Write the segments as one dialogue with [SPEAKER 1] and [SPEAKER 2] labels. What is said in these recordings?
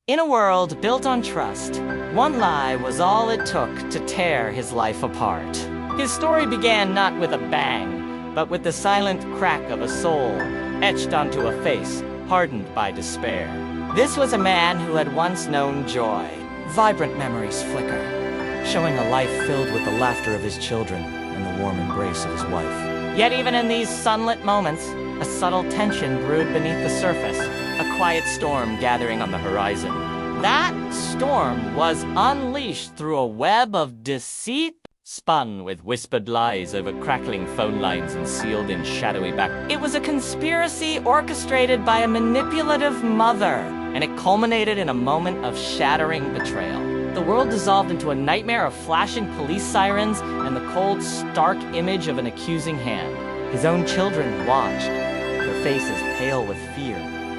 [SPEAKER 1] In a world built on trust, one lie was all it took to tear his life apart. His story began not with a bang, but with the silent crack of a soul etched onto a face hardened by despair. This was a man who had once known joy. Vibrant memories flicker, showing a life filled with the laughter of his children and the warm embrace of his wife. Yet even in these sunlit moments, a subtle tension brewed beneath the surface, a quiet storm gathering on the horizon. That storm was unleashed through a web of deceit, spun with whispered lies over crackling phone lines and sealed in shadowy back. It was a conspiracy orchestrated by a manipulative mother, and it culminated in a moment of shattering betrayal. The world dissolved into a nightmare of flashing police sirens and the cold, stark image of an accusing hand. His own children watched, their faces pale with fear,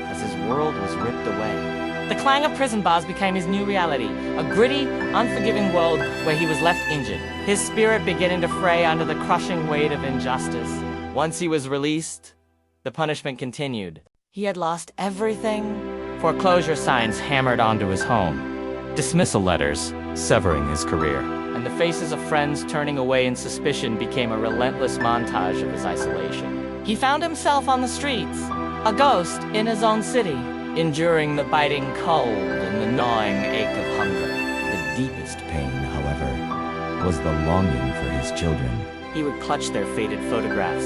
[SPEAKER 1] as his world was ripped away. The clang of prison bars became his new reality, a gritty, unforgiving world where he was left injured, his spirit beginning to fray under the crushing weight of injustice. Once he was released, the punishment continued. He had lost everything. Foreclosure signs hammered onto his home, dismissal letters severing his career, and the faces of friends turning away in suspicion became a relentless montage of his isolation. He found himself on the streets, a ghost in his own city, enduring the biting cold and the gnawing ache of hunger.
[SPEAKER 2] The deepest pain, however, was the longing for his children.
[SPEAKER 1] He would clutch their faded photographs,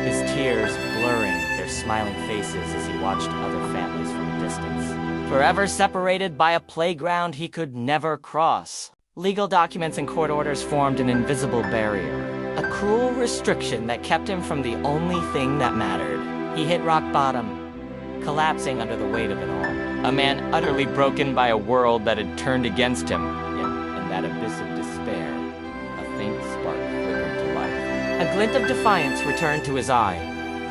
[SPEAKER 1] his tears blurring their smiling faces as he watched other families from a distance. Forever separated by a playground he could never cross. Legal documents and court orders formed an invisible barrier, a cruel restriction that kept him from the only thing that mattered. He hit rock bottom, collapsing under the weight of it all. A man utterly broken by a world that had turned against him. Yet, in that abyss of despair, a faint spark flickered to life. A glint of defiance returned to his eye,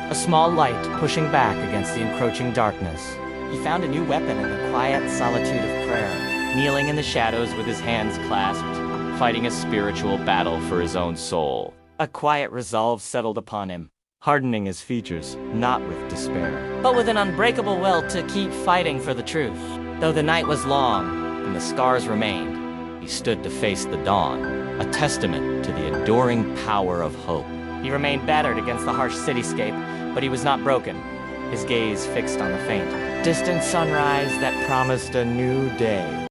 [SPEAKER 1] a small light pushing back against the encroaching darkness. He found a new weapon in the quiet solitude of prayer, kneeling in the shadows with his hands clasped, fighting a spiritual battle for his own soul. A quiet resolve settled upon him, hardening his features, not with despair, but with an unbreakable will to keep fighting for the truth. Though the night was long and the scars remained, he stood to face the dawn, a testament to the enduring power of hope. He remained battered against the harsh cityscape, but he was not broken, his gaze fixed on the faint, distant sunrise that promised a new day.